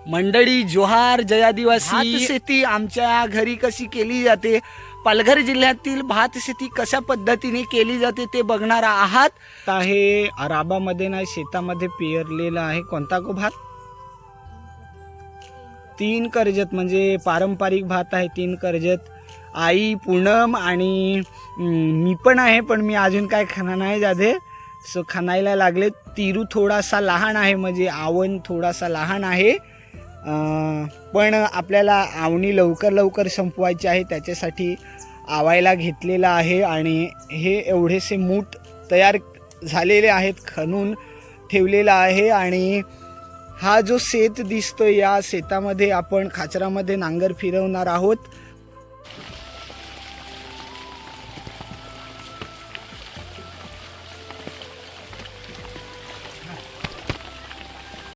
मंडळी जोहार, जय आदिवासी. भात शेती आमच्या घरी कशी केली जाते, पालघर जिल्ह्यातील भात शेती कशा पद्धतीने केली जाते ते बघणार आहात. हे राबामध्ये नाही शेतामध्ये पेरलेला आहे. कोणता गो भात? 3 कर्जत, म्हणजे पारंपरिक भात आहे 3 कर्जत. आई, पूनम आणि मी पण आहे, पण मी अजून काय खाणार नाही जाते. सो खाणायला लागले. तिरू थोडासा लहान आहे, म्हणजे आवण थोडासा लहान आहे, पण आपल्याला आवणी लवकर संपवायची आहे, त्याच्यासाठी आवायला घेतलेला आहे. आणि हे एवढेसे मूठ तयार झालेले आहेत, खणून ठेवलेला आहे. आणि हा जो शेत दिसतोय, या शेतामध्ये आपण खाचरामध्ये नांगर फिरवणार आहोत.